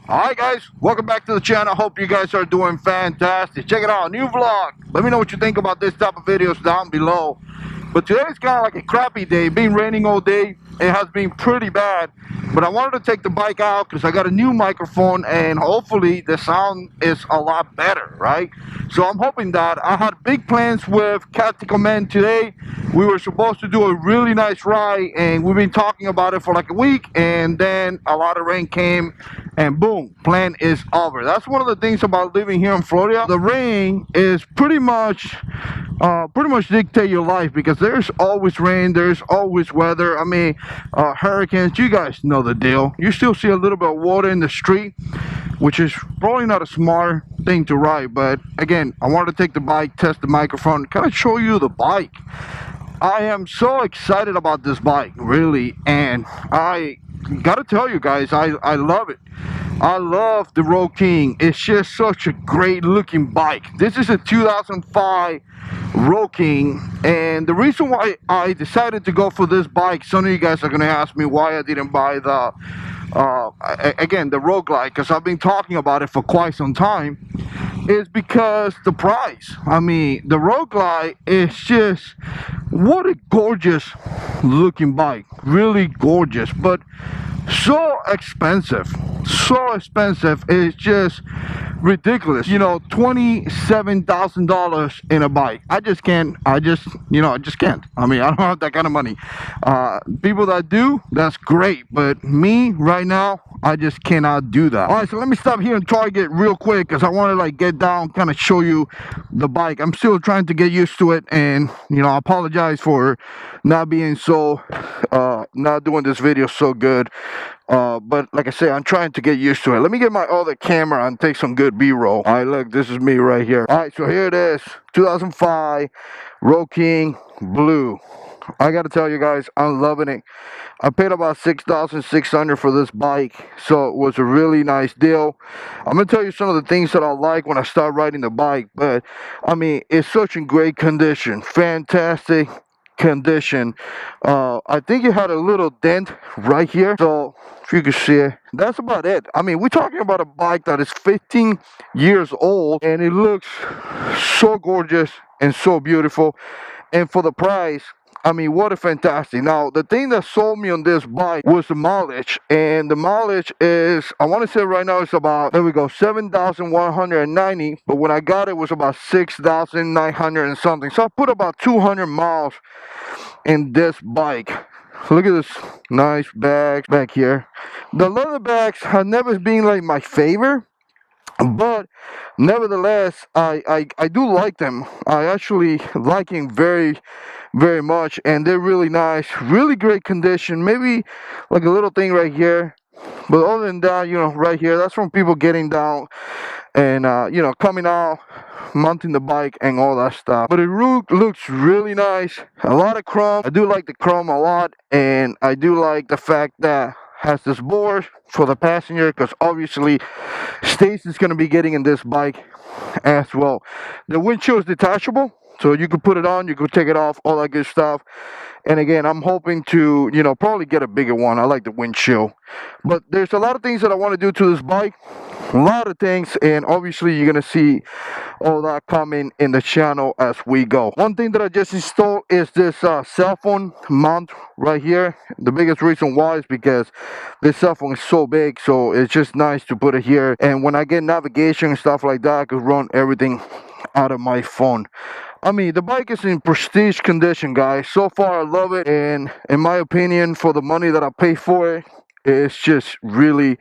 Alright guys, welcome back to the channel. Hope you guys are doing fantastic. Check it out, new vlog. Let me know what you think about this type of videos down below. But today's kind of like a crappy day. Been raining all day. It has been pretty bad. But I wanted to take the bike out because I got a new microphone and hopefully the sound is a lot better, right? So I'm hoping that. I had big plans with Tactical Man today. We were supposed to do a really nice ride and we've been talking about it for like a week, and then a lot of rain came and boom, plan is over. That's one of the things about living here in Florida. The rain is pretty much dictate your life because there's always rain, there's always weather. I mean, hurricanes, you guys know the deal. You still see a little bit of water in the street, which is probably not a smart thing to ride. But again, I wanted to take the bike, test the microphone, kind of show you the bike. I am so excited about this bike, really, and I gotta tell you guys, I love it. I love the Road King. It's just such a great looking bike. This is a 2005 Road King, and the reason why I decided to go for this bike, some of you guys are gonna ask me why I didn't buy the again, the Road Glide, because I've been talking about it for quite some time, is because the price. I mean, the Road Glide is just, what a gorgeous looking bike, really gorgeous, but so expensive, it's just ridiculous. You know, $27,000 in a bike. I just can't. I just can't. I mean, I don't have that kind of money. People that do, that's great, but me right now, I just cannot do that. All right, so let me stop here and Target real quick because I want to like get down, kind of show you the bike. I'm still trying to get used to it, and you know, I apologize for not being so not doing this video so good, but like I say, I'm trying to get used to it. Let me get my other camera and take some good b-roll. All right, look, this is me right here. All right, so here it is, 2005 Road King Blue. I gotta tell you guys, I'm loving it. I paid about $6,600 for this bike, so it was a really nice deal. I'm gonna tell you some of the things that I like when I start riding the bike, but I mean, it's such in great condition, fantastic condition. I think it had a little dent right here, so if you can see it, that's about it. I mean, we're talking about a bike that is 15 years old and it looks so gorgeous and so beautiful, and for the price, I mean, what a fantastic. Now, the thing that sold me on this bike was the mileage. And the mileage is, I want to say right now it's about, there we go, 7,190. But when I got it, it was about 6,900 and something. So I put about 200 miles in this bike. Look at this nice bags back here. The leather bags have never been like my favorite, but nevertheless, I do like them. I actually like them very much, and they're really nice, really great condition. Maybe like a little thing right here, but other than that, you know, right here, that's from people getting down and you know, coming out, mounting the bike and all that stuff. But it looks really nice. A lot of chrome. I do like the chrome a lot, and I do like the fact that has this board for the passenger, because obviously Stacy's going to be getting in this bike as well. The windshield is detachable, so you could put it on, you could take it off, all that good stuff. And again, I'm hoping to, you know, probably get a bigger one. I like the windshield. But there's a lot of things that I want to do to this bike. A lot of things, and obviously you're gonna see all that coming in the channel as we go. One thing that I just installed is this cell phone mount right here. The biggest reason why is because this cell phone is so big, so it's just nice to put it here, and when I get navigation and stuff like that, I could run everything out of my phone. I mean, the bike is in prestige condition, guys. So far I love it, and in my opinion, for the money that I pay for it, it's just really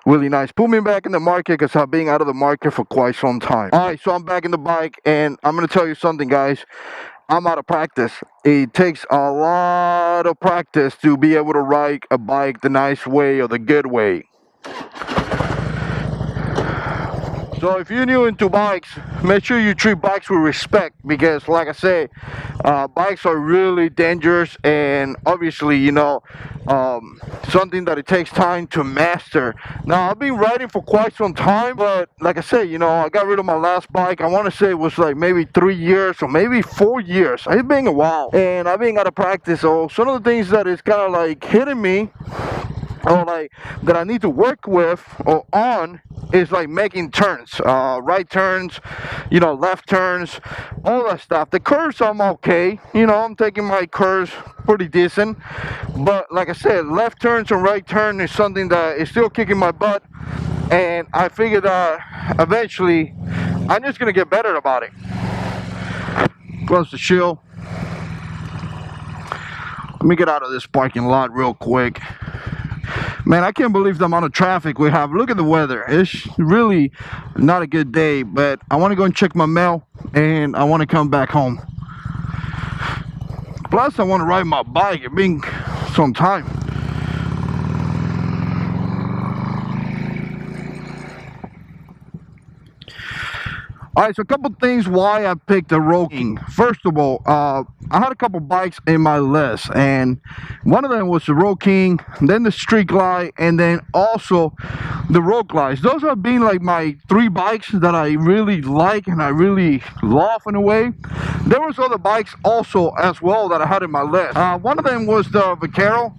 nice. Put me back in the market because I've been out of the market for quite some time. All right, so I'm back in the bike, and I'm going to tell you something, guys. I'm out of practice. It takes a lot of practice to be able to ride a bike the nice way or the good way. So if you're new into bikes, make sure you treat bikes with respect, because like I say, bikes are really dangerous, and obviously, you know, something that it takes time to master. Now, I've been riding for quite some time, but like I say, you know, I got rid of my last bike. I want to say it was like maybe 3 years or maybe 4 years. It's been a while, and I've been out of practice. So some of the things that is kind of like hitting me, or like that I need to work with or on, is like making turns, right turns, you know, left turns, all that stuff. The curves, I'm okay, you know, I'm taking my curves pretty decent, but like I said, left turns and right turn is something that is still kicking my butt, and I figured that eventually I'm just gonna get better about it. Close the shield. Let me get out of this parking lot real quick. Man, I can't believe the amount of traffic we have. Look at the weather. It's really not a good day, but I want to go and check my mail, and I want to come back home. Plus, I want to ride my bike. It's been some time. Alright, so a couple things why I picked the Road King. First of all, I had a couple bikes in my list, and one of them was the Road King, then the Street Glide, and then also the Road Glides. Those have been like my 3 bikes that I really like and I really love in a way. There was other bikes also as well that I had in my list. One of them was the Vaquero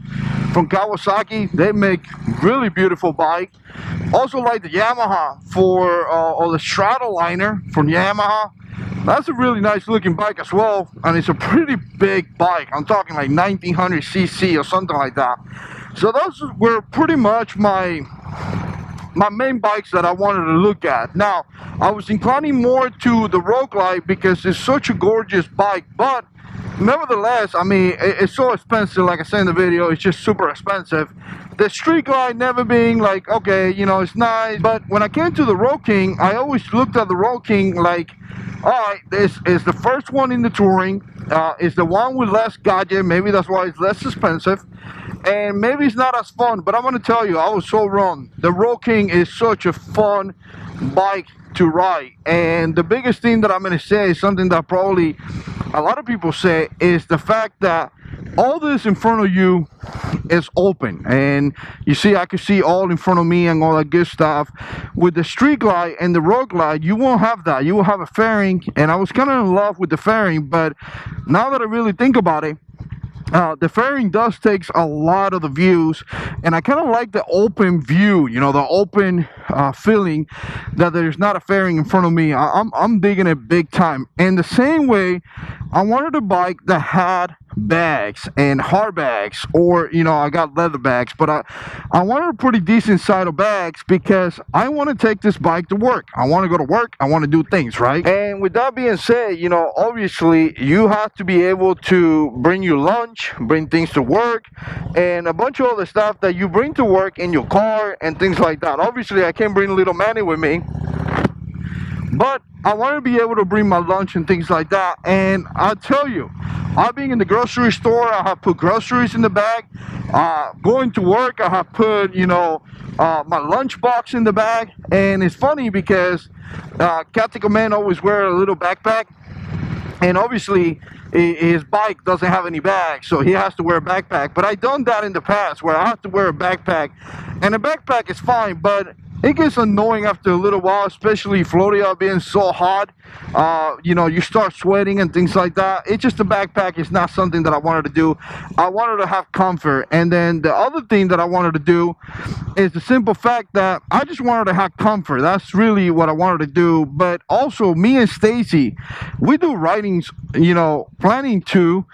from Kawasaki. They make really beautiful bike. Also like the Yamaha or the Stratoliner from Yamaha. That's a really nice looking bike as well, and it's a pretty big bike. I'm talking like 1900 cc or something like that. So those were pretty much my main bikes that I wanted to look at. Now, I was inclining more to the Road Glide because it's such a gorgeous bike, but nevertheless, I mean, it's so expensive. Like I said in the video, it's just super expensive. The Street Glide never being like, okay, you know, it's nice, but when I came to the Road King, I always looked at the Road King like, alright, this is the first one in the touring, it's the one with less gadget, maybe that's why it's less expensive, and maybe it's not as fun, but I'm going to tell you, I was so wrong. The Road King is such a fun bike to ride, and the biggest thing that I'm going to say is something that probably a lot of people say, is the fact that all this in front of you is open, and you see, I can see all in front of me and all that good stuff. With the Street Glide and the Road Glide, you won't have that. You will have a fairing, and I was kind of in love with the fairing, but now that I really think about it, the fairing does takes a lot of the views, and I kind of like the open view, you know, the open feeling that there's not a fairing in front of me. I'm digging it big time. And the same way, I wanted a bike that had bags and hard bags, or, you know, I got leather bags, but I wanted a pretty decent side of bags because I want to take this bike to work. I want to go to work. I want to do things, right? And with that being said, you know, obviously you have to be able to bring your lunch, bring things to work, and a bunch of other stuff that you bring to work in your car and things like that. Obviously, I can't bring little Manny with me, but I want to be able to bring my lunch and things like that. And I'll tell you, I've been in the grocery store, I have put groceries in the bag. Going to work, I have put, you know, my lunch box in the bag. And it's funny because Tactical Man always wear a little backpack, and obviously his bike doesn't have any bags, so he has to wear a backpack. But I've done that in the past where I have to wear a backpack, and a backpack is fine, but it gets annoying after a little while, especially Florida being so hot. You know, you start sweating and things like that. It's just a backpack is not something that I wanted to do. I wanted to have comfort. And then the other thing that I wanted to do is the simple fact that I just wanted to have comfort. That's really what I wanted to do. But also, me and Stacy, we do ridings, you know, planning to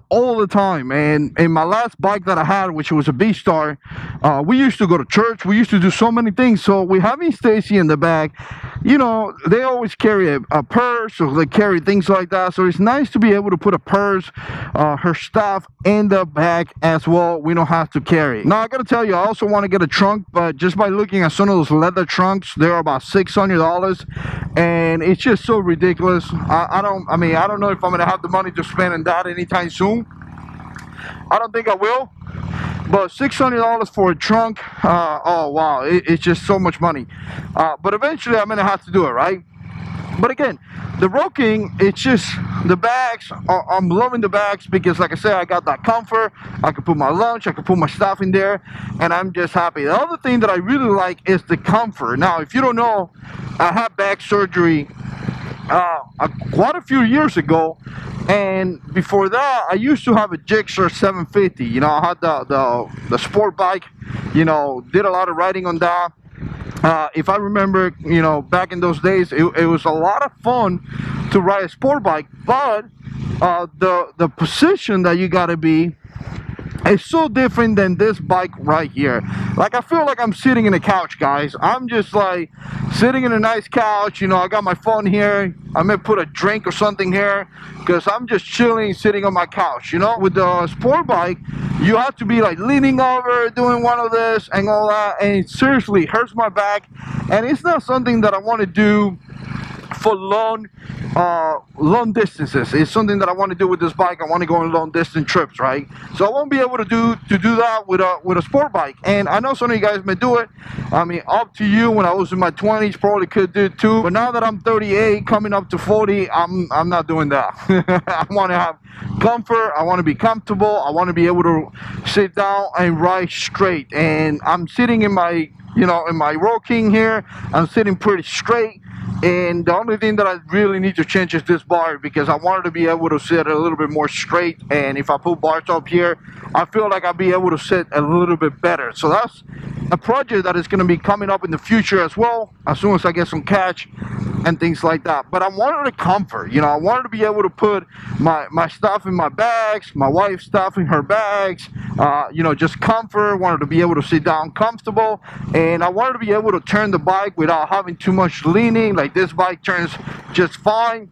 all the time. And in my last bike that I had, which was a B-Star, we used to go to church. We used to do so many things. So we having Stacy in the back, you know, they always carry a purse, or they carry things like that. So it's nice to be able to put a purse, her stuff in the back as well. We don't have to carry it. Now, I gotta tell you, I also want to get a trunk, but just by looking at some of those leather trunks, they're about $600, and it's just so ridiculous. I don't know if I'm gonna have the money to spend on that anytime soon. I don't think I will. but $600 for a trunk, oh wow, it's just so much money. But eventually I'm gonna have to do it, right? But again, the Roking, it's just the bags. I'm loving the bags because, like I said, I got that comfort. I can put my lunch, I can put my stuff in there, and I'm just happy. The other thing that I really like is the comfort. Now, if you don't know, I had back surgery quite a few years ago, and before that I used to have a JH6 750. You know, I had the sport bike, you know, did a lot of riding on that. If I remember, you know, back in those days, it was a lot of fun to ride a sport bike, but the position that you gotta be is so different than this bike right here. Like, I feel like I'm sitting in a couch, guys. I'm just like sitting in a nice couch, you know. I got my phone here. I may put a drink or something here because I'm just chilling, sitting on my couch, you know. With the sport bike, you have to be like leaning over, doing one of this and all that, and it seriously hurts my back, and it's not something that I want to do for long distances. It's something that I want to do with this bike. I want to go on long distance trips, right? So I won't be able to do that with a sport bike. And I know some of you guys may do it. I mean, up to you. When I was in my 20s, probably could do it too. But now that I'm 38, coming up to 40, I'm not doing that. I want to have comfort. I want to be comfortable. I want to be able to sit down and ride straight. And I'm sitting in my, you know, in my Roking here. I'm sitting pretty straight. And the only thing that I really need to change is this bar, because I wanted to be able to sit a little bit more straight. And if I put bars up here, I feel like I'll be able to sit a little bit better. So that's a project that is going to be coming up in the future as well, as soon as I get some cash and things like that. But I wanted the comfort, you know. I wanted to be able to put my stuff in my bags, my wife's stuff in her bags, you know, just comfort. Wanted to be able to sit down comfortable, and I wanted to be able to turn the bike without having too much leaning. Like, this bike turns just fine,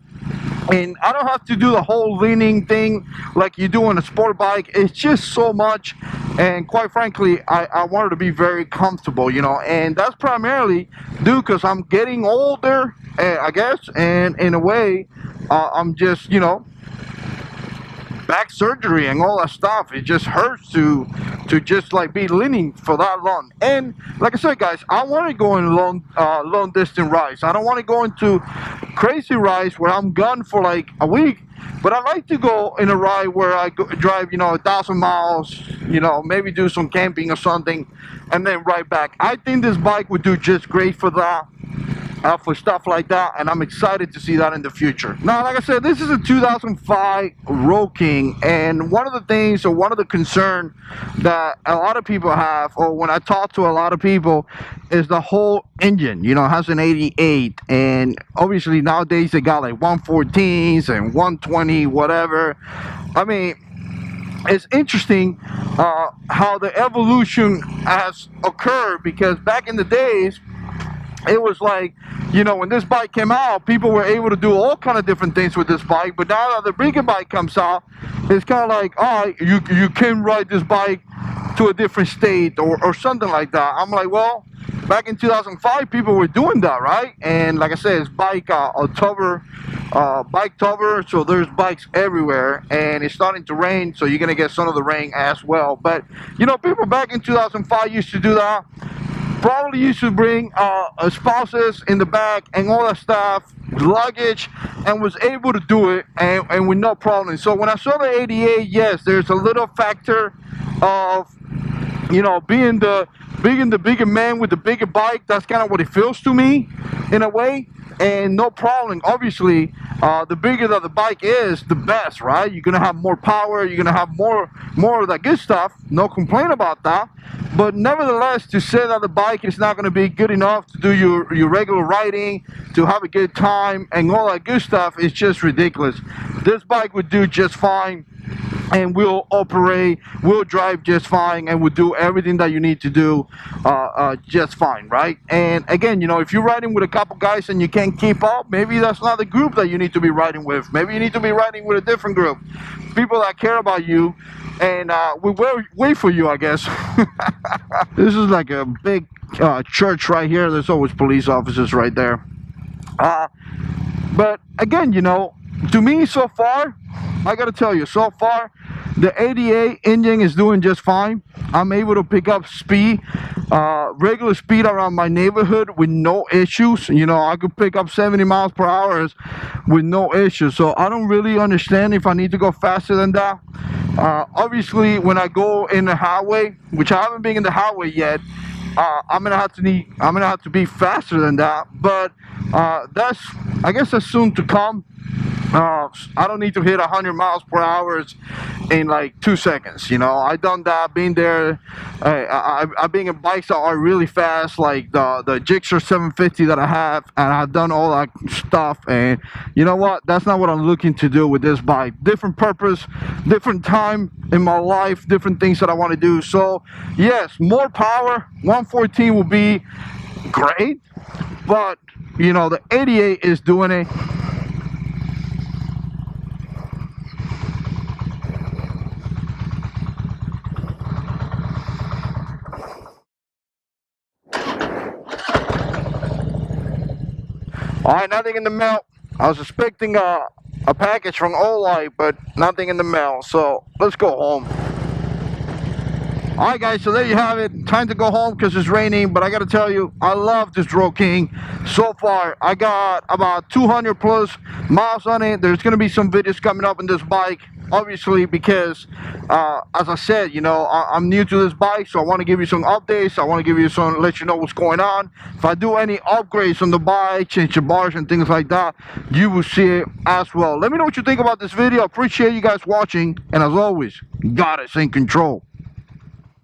and I don't have to do the whole leaning thing like you do on a sport bike. It's just so much, and quite frankly, I wanted to be very comfortable, you know. And that's primarily due because I'm getting older, I guess, and in a way, I'm just, you know, back surgery and all that stuff. It just hurts to just like be leaning for that long. And like I said, guys, I want to go in long distance rides. I don't want to go into crazy rides where I'm gone for like a week, but I like to go in a ride where I drive, you know, 1,000 miles, you know, maybe do some camping or something, and then ride back. I think this bike would do just great for that. For stuff like that, and I'm excited to see that in the future. Now, like I said, this is a 2005 Roking, and one of the things, or one of the concern that a lot of people have, or when I talk to a lot of people, is the whole engine. You know, it has an 88, and obviously nowadays they got like 114s and 120 whatever. I mean, it's interesting how the evolution has occurred, because back in the days, it was like, you know, when this bike came out, people were able to do all kind of different things with this bike. But now that the bigger bike comes out, it's kind of like, oh, you can ride this bike to a different state or something like that. I'm like, well, back in 2005, people were doing that, right? And like I said, it's bike October, so there's bikes everywhere, and it's starting to rain, so you're gonna get some of the rain as well. But you know, people back in 2005 used to do that. Probably used to bring spouses in the back and all that stuff, luggage, and was able to do it and with no problem. So when I saw the 88, yes, there's a little factor of, you know, being the bigger man with the bigger bike. That's kind of what it feels to me in a way. And no problem, obviously, the bigger that the bike is, the best, right? You're gonna have more power, you're gonna have more of that good stuff, no complaint about that. But nevertheless, to say that the bike is not gonna be good enough to do your regular riding, to have a good time and all that good stuff, is just ridiculous. This bike would do just fine, and will drive just fine, and will do everything that you need to do just fine, right? And again, you know, if you're riding with a couple guys and you can't keep up, maybe that's not the group that you need to be riding with. Maybe you need to be riding with a different group, people that care about you and will wait for you, I guess. This is like a big church right here. There's always police officers right there. But again, you know, to me so far, I gotta tell you, so far the 88 engine is doing just fine. I'm able to pick up speed, regular speed around my neighborhood with no issues. You know, I could pick up 70 miles per hour with no issues. So I don't really understand if I need to go faster than that. Obviously, when I go in the highway, which I haven't been in the highway yet, I'm gonna have to be faster than that. But I guess that's soon to come. I don't need to hit 100 miles per hour in like 2 seconds. You know, I've done that, been there. I've been in bikes that are really fast, like the JH6 750 that I have, and I've done all that stuff. And you know what? That's not what I'm looking to do with this bike. Different purpose, different time in my life, different things that I want to do. So yes, more power. 114 will be great, but you know, the 88 is doing it. Alright, nothing in the mail. I was expecting a package from Olight, but nothing in the mail. So let's go home. Alright guys, so there you have it. Time to go home because it's raining, but I gotta tell you, I love this Road King. So far, I got about 200 plus miles on it. There's gonna be some videos coming up on this bike, obviously, because as I said, you know, I'm new to this bike, so I want to give you some updates. I want to give you some, let you know what's going on. If I do any upgrades on the bike, change the bars and things like that, you will see it as well. Let me know what you think about this video. Appreciate you guys watching, and as always, God is in control.